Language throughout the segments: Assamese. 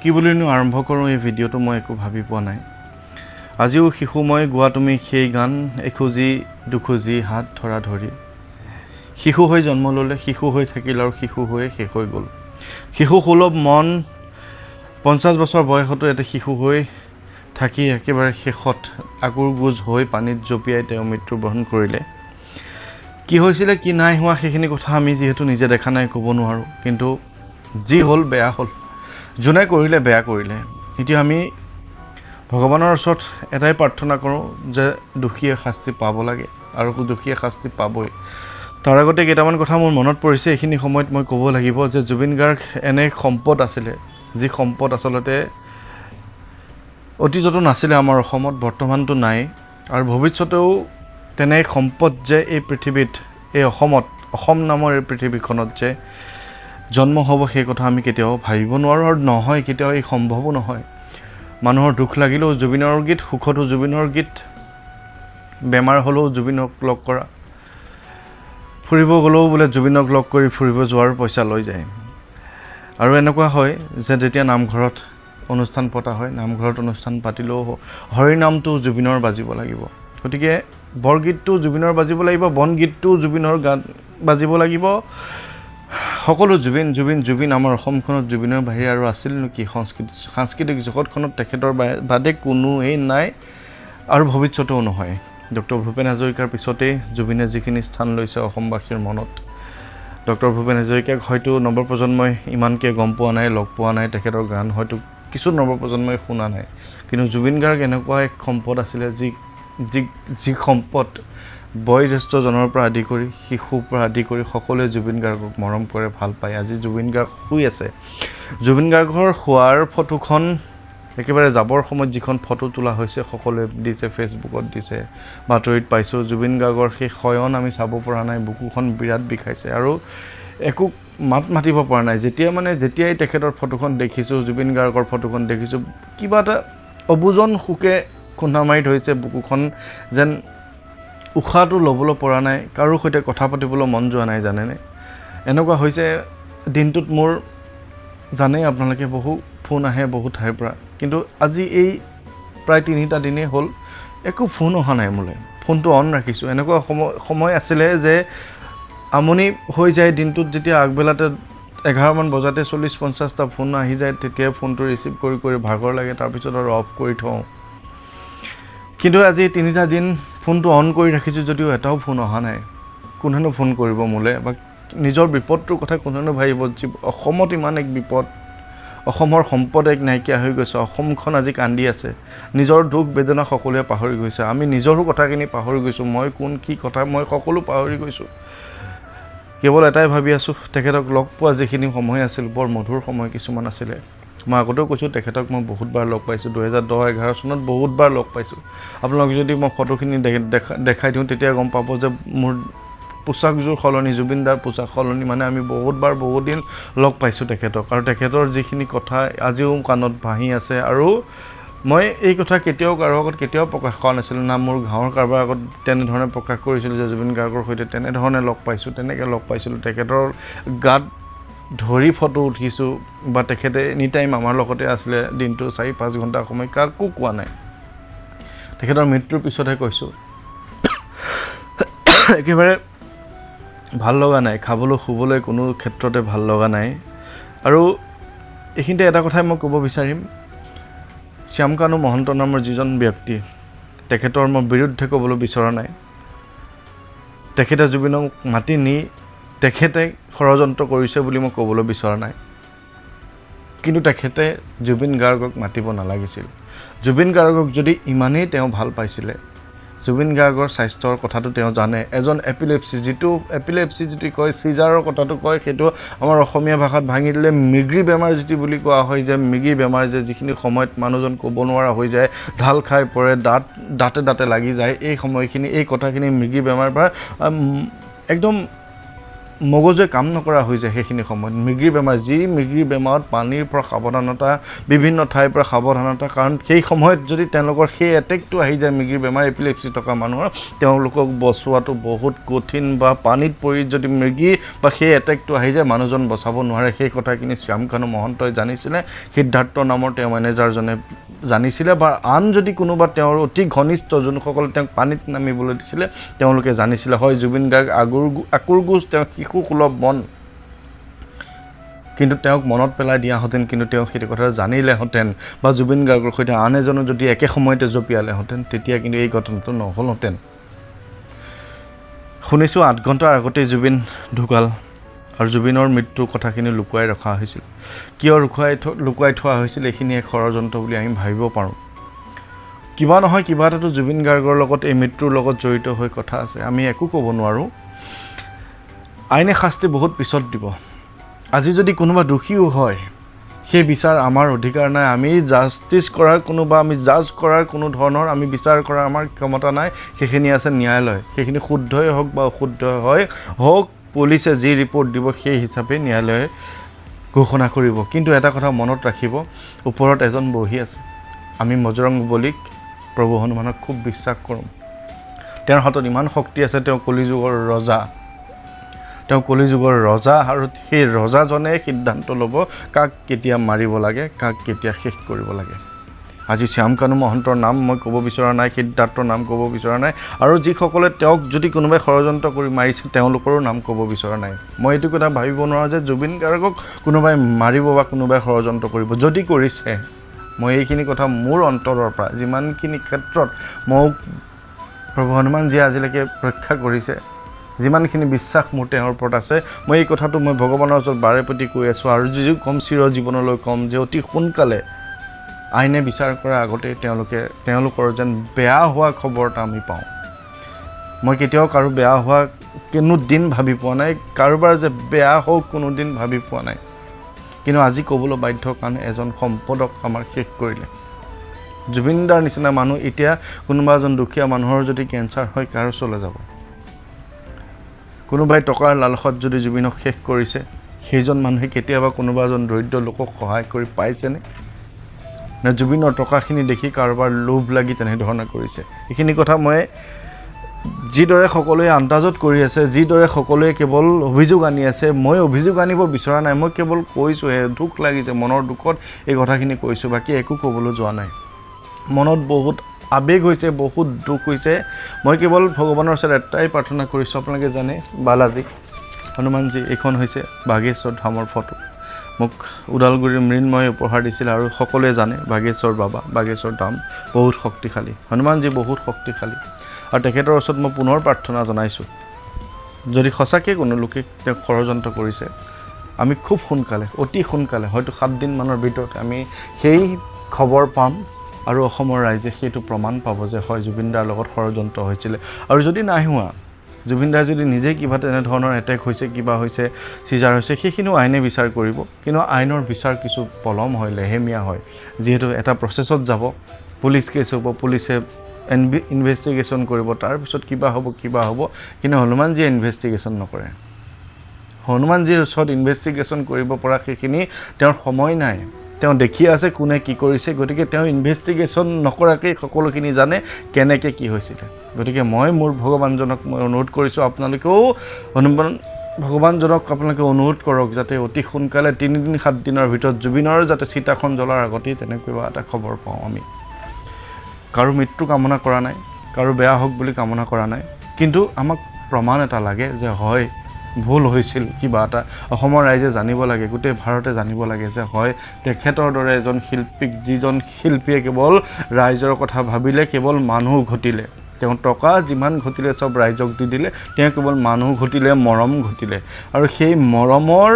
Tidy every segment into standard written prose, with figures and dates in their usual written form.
কি বুলিনো আৰম্ভ কৰোঁ এই ভিডিঅ'টো মই একো ভাবি পোৱা নাই আজিও শিশু মই গোৱা তুমি সেই গান এখুজি দুখুজি হাত ধৰা ধৰি শিশু হৈ জন্ম ল'লে শিশু হৈ থাকিল আৰু শিশু হৈয়ে শেষ হৈ গ'ল শিশু সুলভ মন 50 বছৰ বয়সতো এটা শিশু হৈ থাকি একেবাৰে শেষত আগুৰ গুজ হৈ পানীত জপিয়াই তেওঁ মৃত্যুবৰণ কৰিলে কি হৈছিলে কি নাই হোৱা সেইখিনি কথা আমি যেহেতু নিজে দেখা নাই ক'ব নোৱাৰোঁ কিন্তু যি হ'ল বেয়া হ'ল যোনে কৰিলে বেয়া কৰিলে এতিয়া আমি ভগৱানৰ ওচৰত এটাই প্ৰাৰ্থনা কৰোঁ যে দুখীয়ে শাস্তি পাব লাগে আৰু দুখীয়ে শাস্তি পাবই তাৰ আগতে কেইটামান কথা মোৰ মনত পৰিছে এইখিনি সময়ত মই ক'ব লাগিব যে জুবিন গাৰ্গ এনে সম্পদ আছিলে যি সম্পদ আচলতে অতীততো নাছিলে আমাৰ অসমত বৰ্তমানতো নাই আৰু ভৱিষ্যতেও তেনে সম্পদ যে এই পৃথিৱীত এই অসমত অসম নামৰ এই পৃথিৱীখনত যে জন্ম হ'ব সেই কথা আমি কেতিয়াও ভাবিব নোৱাৰোঁ আৰু নহয় কেতিয়াও এই সম্ভৱো নহয় মানুহৰ দুখ লাগিলেও জুবিনৰ গীত সুখতো জুবিনৰ গীত বেমাৰ হ'লেও জুবিনক লগ কৰা ফুৰিব গ'লেও বোলে জুবিনক লগ কৰি ফুৰিব যোৱাৰ পইচা লৈ যায় আৰু এনেকুৱা হয় যে যেতিয়া নামঘৰত অনুষ্ঠান পতা হয় নামঘৰত অনুষ্ঠান পাতিলেও হৰি নামটো জুবিনৰ বাজিব লাগিব গতিকে বৰগীতটো জুবিনৰ বাজিব লাগিব বনগীতটো জুবিনৰ গান বাজিব লাগিব সকলো জুবিন জুবিন জুবিন আমাৰ অসমখনত জুবিনৰ বাহিৰে আৰু আছিল নেকি সাংস্কৃতিক জগতখনত তেখেতৰ বাদে কোনোৱেই নাই আৰু ভৱিষ্যতেও নহয় ডক্টৰ ভূপেন হাজৰিকাৰ পিছতেই জুবিনে যিখিনি স্থান লৈছে অসমবাসীৰ মনত ডক্টৰ ভূপেন হাজৰিকাক হয়তো নৱপ্ৰজন্মই ইমানকৈ গম পোৱা নাই লগ পোৱা নাই তেখেতৰ গান হয়তো কিছু নৱপ্ৰজন্মই শুনা নাই কিন্তু জুবিন গাৰ্গ এনেকুৱা এক সম্পদ আছিলে যি সম্পদ বয়োজ্যেষ্ঠজনৰ পৰা আদি কৰি শিশুৰ পৰা আদি কৰি সকলোৱে জুবিন গাৰ্গক মৰম কৰে ভাল পায় আজি জুবিন গাৰ্গ শুই আছে জুবিন গাৰ্গৰ শোৱাৰ ফটোখন একেবাৰে যাবৰ সময়ত যিখন ফটো তোলা হৈছে সকলোৱে দিছে ফেচবুকত দিছে বাতৰিত পাইছোঁ জুবিন গাৰ্গৰ সেই শয়ন আমি চাব পৰা নাই বুকুখন বিৰাট বিষাইছে আৰু একো মাতিব পৰা নাই যেতিয়াই তেখেতৰ ফটোখন দেখিছোঁ জুবিন গাৰ্গৰ ফটোখন দেখিছোঁ কিবা এটা অবুজন সুখে খুন্দা মাৰি ধৰিছে বুকুখন যেন উশাহটো ল'বলৈ পৰা নাই কাৰো সৈতে কথা পাতিবলৈ মন যোৱা নাই জানেনে এনেকুৱা হৈছে দিনটোত মোৰ জানেই আপোনালোকে বহু ফোন আহে বহু ঠাইৰ পৰা কিন্তু আজি এই প্ৰায় 3টা দিনেই হ'ল একো ফোন অহা নাই মোলৈ ফোনটো অন ৰাখিছোঁ এনেকুৱা সময় আছিলে যে আমনি হৈ যায় দিনটোত যেতিয়া আগবেলাতে 11মান বজাতে 40-50টা ফোন আহি যায় তেতিয়া ফোনটো ৰিচিভ কৰি ভাগৰ লাগে তাৰপিছত আৰু অফ কৰি থওঁ কিন্তু আজি 3টা দিন ফোনটো অন কৰি ৰাখিছোঁ যদিও এটাও ফোন অহা নাই কোনেনো ফোন কৰিব মোলৈ বা নিজৰ বিপদটোৰ কথা কোনেনো ভাবিব অসমত ইমান এক বিপদ অসমৰ সম্পদ এক নাইকিয়া হৈ গৈছে অসমখন আজি কান্দি আছে নিজৰ দুখ বেদনা সকলোৱে পাহৰি গৈছে আমি নিজৰো কথাখিনি পাহৰি গৈছোঁ মই কোন কি কথা মই সকলো পাহৰি গৈছোঁ কেৱল এটাই ভাবি আছোঁ তেখেতক লগ পোৱা যিখিনি সময় আছিল বৰ মধুৰ সময় কিছুমান আছিলে মই আগতেও কৈছোঁ তেখেতক মই বহুতবাৰ লগ পাইছোঁ 2010-11 চনত বহুতবাৰ লগ পাইছোঁ আপোনালোক যদি মই ফটোখিনি দেখাই দিওঁ তেতিয়া গম পাব যে মোৰ পোচাকযোৰ সলনি জুবিনদাৰ পোচাক সলনি মানে আমি বহুতবাৰ বহুত দিন লগ পাইছোঁ তেখেতক আৰু তেখেতৰ যিখিনি কথা আজিও কাণত ভাহি আছে আৰু মই এই কথা কেতিয়াও কাৰো আগত কেতিয়াও প্ৰকাশ কৰা নাছিলোঁ না মোৰ গাঁৱৰ কাৰোবাৰ আগত তেনেধৰণে প্ৰকাশ কৰিছিলোঁ যে জুবিন গাৰ্গৰ সৈতে তেনেধৰণে লগ পাইছোঁ তেনেকৈ লগ পাইছিলোঁ তেখেতৰ গাত ধৰি ফটো উঠিছোঁ বা তেখেতে এনি টাইম আমাৰ লগতে আছিলে দিনটো 4-5 ঘণ্টা সময় কাকো কোৱা নাই তেখেতৰ মৃত্যুৰ পিছতহে কৈছোঁ একেবাৰে ভাল লগা নাই খাবলৈ শুবলৈ কোনো ক্ষেত্ৰতে ভাল লগা নাই আৰু এইখিনিতে এটা কথাই মই ক'ব বিচাৰিম শ্যামকানু মহন্ত নামৰ যিজন ব্যক্তি তেখেতৰ মই বিৰুদ্ধে ক'বলৈ বিচৰা নাই তেখেতে জুবিনক মাতি নি তেখেতে ষড়যন্ত্ৰ কৰিছে বুলি মই ক'বলৈ বিচৰা নাই কিন্তু তেখেতে জুবিন গাৰ্গক মাতিব নালাগিছিল জুবিন গাৰ্গক যদি ইমানেই তেওঁ ভাল পাইছিলে জুবিন গাৰ্গৰ স্বাস্থ্যৰ কথাটো তেওঁ জানে এজন এপিলেপসি যিটো কয় চিজাৰৰ কথাটো কয় সেইটো আমাৰ অসমীয়া ভাষাত ভাঙি দিলে মৃগী বেমাৰ যিটো বুলি কোৱা হয় যে মৃগী বেমাৰ যে যিখিনি সময়ত মানুহজন ক'ব নোৱাৰা হৈ যায় ঢাল খাই পৰে দাঁতে লাগি যায় এই সময়খিনি এই কথাখিনি মৃগী বেমাৰ পৰা একদম মগজুৱে কাম নকৰা হৈ যায় সেইখিনি সময়ত মৃগীৰ বেমাৰ যি মৃগীৰ বেমাৰত পানীৰ পৰা সাৱধানতা বিভিন্ন ঠাইৰ পৰা সাৱধানতা কাৰণ সেই সময়ত যদি তেওঁলোকৰ সেই এটেকটো আহি যায় মৃগীৰ বেমাৰ এপিলেপসি থকা মানুহৰ তেওঁলোকক বচোৱাটো বহুত কঠিন বা পানীত পৰি যদি মৃগী বা সেই এটেকটো আহি যায় মানুহজন বচাব নোৱাৰে সেই কথাখিনি শ্যামকানু মহন্তই জানিছিলে সিদ্ধাৰ্থ নামৰ তেওঁ মেনেজাৰজনে জানিছিলে বা আন যদি কোনোবা তেওঁৰ অতি ঘনিষ্ঠ যোনসকলে তেওঁক পানীত নামিবলৈ দিছিলে তেওঁলোকে জানিছিলে হয় জুবিন গাৰ্গ আকুৰগোজ তেওঁ শিশুসুলভ মন কিন্তু তেওঁক মনত পেলাই দিয়াহেঁতেন কিন্তু তেওঁ সেইটো কথা জানিলেহেঁতেন বা জুবিন গাৰ্গৰ সৈতে আন এজনে যদি একে সময়তে জঁপিয়ালেহেঁতেন তেতিয়া কিন্তু এই ঘটনাটো নহ'লহেঁতেন শুনিছোঁ 8 ঘণ্টাৰ আগতেই জুবিন ঢুকাল আৰু জুবিনৰ মৃত্যুৰ কথাখিনি লুকুৱাই ৰখা হৈছিল কিয় লুকুৱাই থোৱা হৈছিল এইখিনি এক ষড়যন্ত্ৰ বুলি আমি ভাবিব পাৰোঁ কিবা নহয় কিবা এটাতো জুবিন গাৰ্গৰ লগত এই মৃত্যুৰ লগত জড়িত হৈ কথা আছে আমি একো ক'ব নোৱাৰোঁ আইনে শাস্তি বহুত পিছত দিব আজি যদি কোনোবা দোষীও হয় সেই বিচাৰ আমাৰ অধিকাৰ নাই আমি জাষ্টিছ কৰাৰ আমি জাজ কৰাৰ কোনো ধৰণৰ আমি বিচাৰ কৰাৰ আমাৰ ক্ষমতা নাই সেইখিনি আছে ন্যায়ালয় সেইখিনি শুদ্ধই হওক বা অশুদ্ধ হওক পুলিচে যি ৰিপৰ্ট দিব সেই হিচাপে ন্যায়ালয়ে ঘোষণা কৰিব কিন্তু এটা কথা মনত ৰাখিব ওপৰত এজন বহি আছে আমি বজৰং বলীক প্ৰভু হনুমানক খুব বিশ্বাস কৰোঁ তেওঁৰ হাতত ইমান শক্তি আছে তেওঁ কলিযুগৰ ৰজা আৰু সেই ৰজাজনে সিদ্ধান্ত ল'ব কাক কেতিয়া মাৰিব লাগে কাক কেতিয়া শেষ কৰিব লাগে আজি শ্যামকানু মহন্তৰ নাম মই ক'ব বিচৰা নাই সিদ্ধাৰ্থৰ নাম ক'ব বিচৰা নাই আৰু যিসকলে তেওঁক যদি কোনোবাই ষড়যন্ত্ৰ কৰি মাৰিছে তেওঁলোকৰো নাম ক'ব বিচৰা নাই মই এইটো কথা ভাবিব নোৱাৰোঁ যে জুবিন গাৰ্গক কোনোবাই মাৰিব বা কোনোবাই ষড়যন্ত্ৰ কৰিব যদি কৰিছে মই এইখিনি কথা মোৰ অন্তৰৰ পৰা যিমানখিনি ক্ষেত্ৰত মোক প্ৰভু হনুমানজীয়ে আজিলৈকে ৰক্ষা কৰিছে যিমানখিনি বিশ্বাস মোৰ তেওঁৰ ওপৰত আছে মই এই কথাটো মই ভগৱানৰ ওচৰত বাৰে প্ৰতি কৈ আছোঁ আৰু যিটো কম চিৰজীৱনলৈ কম যে অতি সোনকালে আইনে বিচাৰ কৰাৰ আগতে তেওঁলোকৰ যেন বেয়া হোৱা খবৰ এটা আমি পাওঁ মই কেতিয়াও কাৰো বেয়া হোৱা কোনো দিন ভাবি পোৱা নাই কাৰোবাৰ যে বেয়া হওক কোনো দিন ভাবি পোৱা নাই কিন্তু আজি ক'বলৈ বাধ্য কাৰণ এজন সম্পদক আমাৰ শেষ কৰিলে জুবিনদাৰ নিচিনা মানুহ এতিয়া কোনোবা এজন দুখীয়া মানুহৰ যদি কেঞ্চাৰ হয় কাৰ ওচৰলৈ যাব কোনোবাই টকাৰ লালসত যদি জুবিনক শেষ কৰিছে সেইজন মানুহে কেতিয়াবা কোনোবা এজন দৰিদ্ৰ লোকক সহায় কৰি পাইছেনে নে জুবিনৰ টকাখিনি দেখি কাৰোবাৰ লোভ লাগি তেনেধৰণে কৰিছে এইখিনি কথা মই যিদৰে সকলোৱে আন্দাজত কৰি আছে যিদৰে সকলোৱে কেৱল অভিযোগ আনি আছে মই অভিযোগ আনিব বিচৰা নাই মই কেৱল কৈছোঁহে দুখ লাগিছে মনৰ দুখত এই কথাখিনি কৈছোঁ বাকী একো ক'বলৈ যোৱা নাই মনত বহুত আবেগ হৈছে বহুত দুখ হৈছে মই কেৱল ভগৱানৰ ওচৰত এটাই প্ৰাৰ্থনা কৰিছোঁ আপোনালোকে জানে বালাজী হনুমানজী এইখন হৈছে বাগেশ্বৰ ধামৰ ফটো মোক ওদালগুৰিৰ মৃন্ময়ে উপহাৰ দিছিল আৰু সকলোৱে জানে বাগেশ্বৰ বাবা বাগেশ্বৰ ধাম বহুত শক্তিশালী হনুমানজী বহুত শক্তিশালী আৰু তেখেতৰ ওচৰত মই পুনৰ প্ৰাৰ্থনা জনাইছোঁ যদি সঁচাকৈ কোনো লোকে তেওঁক ষড়যন্ত্ৰ কৰিছে আমি খুব সোনকালে অতি সোনকালে হয়তো 7 দিনমানৰ ভিতৰত আমি সেই খবৰ পাম আৰু অসমৰ ৰাইজে সেইটো প্ৰমাণ পাব যে হয় জুবিনদাৰ লগত ষড়যন্ত্ৰ হৈছিলে আৰু যদি নাই হোৱা জুবিনদাৰ যদি নিজে কিবা তেনেধৰণৰ এটেক হৈছে কিবা হৈছে চিজাৰ হৈছে সেইখিনিও আইনে বিচাৰ কৰিব কিন্তু আইনৰ বিচাৰ কিছু পলম হয় লেহেমীয়া হয় যিহেতু এটা প্ৰচেছত যাব পুলিচ কেছ হ'ব পুলিচে ইনভেষ্টিগেশ্যন কৰিব তাৰপিছত কিবা হ'ব কিন্তু হনুমানজীয়ে ইনভেষ্টিগেশ্যন নকৰে হনুমানজীৰ ওচৰত ইনভেষ্টিগেশ্যন কৰিব পৰা সেইখিনি তেওঁৰ সময় নাই তেওঁ দেখি আছে কোনে কি কৰিছে গতিকে তেওঁ ইনভেষ্টিগেশ্যন নকৰাকৈ সকলোখিনি জানে কেনেকৈ কি হৈছিলে গতিকে মই মোৰ ভগৱানজনক মই অনুৰোধ কৰিছোঁ আপোনালোকেও ভগৱানজনক আপোনালোকে অনুৰোধ কৰক যাতে অতি সোনকালে 3 দিন 7 দিনৰ ভিতৰত জুবিনৰ যাতে চিতাখন জ্বলাৰ আগতেই তেনেকৈ এটা খবৰ পাওঁ আমি কাৰো মৃত্যু কামনা কৰা নাই কাৰো বেয়া হওক বুলি কামনা কৰা নাই কিন্তু আমাক প্ৰমাণ এটা লাগে যে হয় ভুল হৈছিল কিবা এটা অসমৰ ৰাইজে জানিব লাগে গোটেই ভাৰতে জানিব লাগে যে হয় তেখেতৰ দৰে এজন শিল্পীক যিজন শিল্পীয়ে কেৱল ৰাইজৰ কথা ভাবিলে কেৱল মানুহ ঘটিলে তেওঁ টকা যিমান ঘটিলে সব ৰাইজক দি দিলে তেওঁ কেৱল মানুহ ঘটিলে মৰম ঘটিলে আৰু সেই মৰমৰ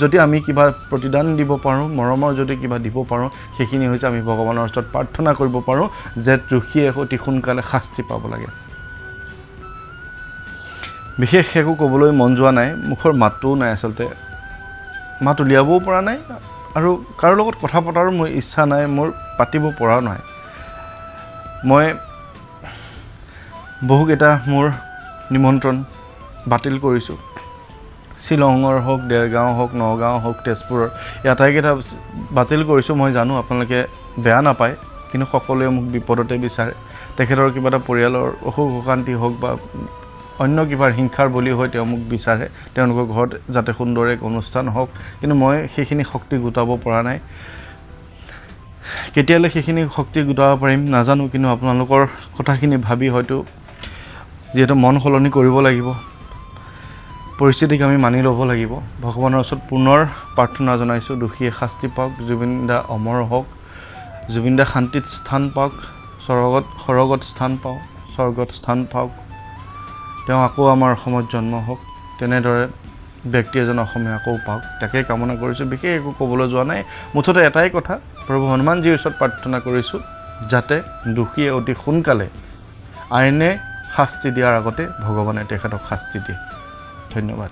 যদি আমি কিবা প্ৰতিদান দিব পাৰোঁ মৰমৰ যদি কিবা দিব পাৰোঁ সেইখিনি হৈছে আমি ভগৱানৰ ওচৰত প্ৰাৰ্থনা কৰিব পাৰোঁ যে দোষীয়ে অতি সোনকালে শাস্তি পাব লাগে বিশেষ একো ক'বলৈ মন যোৱা নাই মুখৰ মাতটোও নাই আচলতে মাত উলিয়াবও পৰা নাই আৰু কাৰো লগত কথা পতাৰো মোৰ ইচ্ছা নাই মোৰ পাতিব পৰাও নাই মই বহুকেইটা মোৰ নিমন্ত্ৰণ বাতিল কৰিছোঁ শ্বিলঙৰ হওক দেৰগাঁও হওক নগাঁও হওক তেজপুৰৰ এই আটাইকেইটা বাতিল কৰিছোঁ মই জানো আপোনালোকে বেয়া নাপায় কিন্তু সকলোৱে মোক বিপদতে বিচাৰে তেখেতৰ কিবা এটা পৰিয়ালৰ অসুখ অশান্তি হওক বা অন্য কিবা হিংসাৰ বলি হৈ তেওঁ মোক বিচাৰে তেওঁলোকৰ ঘৰত যাতে সুন্দৰ এক অনুষ্ঠান হওক কিন্তু মই সেইখিনি শক্তি গোটাব পৰা নাই কেতিয়ালৈ সেইখিনি শক্তি গোটাব পাৰিম নাজানো কিন্তু আপোনালোকৰ কথাখিনি ভাবি হয়তো যিহেতু মন সলনি কৰিব লাগিব পৰিস্থিতিক আমি মানি ল'ব লাগিব ভগৱানৰ ওচৰত পুনৰ প্ৰাৰ্থনা জনাইছোঁ দোষীয়ে শাস্তি পাওক জুবিন দা অমৰ হওক জুবিন দা শান্তিত স্থান পাওক স্বৰ্গত স্থান পাওক স্বৰ্গত স্থান পাওক তেওঁ আকৌ আমাৰ অসমত জন্ম হওক তেনেদৰে ব্যক্তি এজন অসমীয়া আকৌ পাওক তাকে কামনা কৰিছোঁ বিশেষ একো ক'বলৈ যোৱা নাই মুঠতে এটাই কথা প্ৰভু হনুমানজীৰ ওচৰত প্ৰাৰ্থনা কৰিছোঁ যাতে দোষীয়ে অতি সোনকালে আইনে শাস্তি দিয়াৰ আগতে ভগৱানে তেখেতক শাস্তি দিয়ে ধন্যবাদ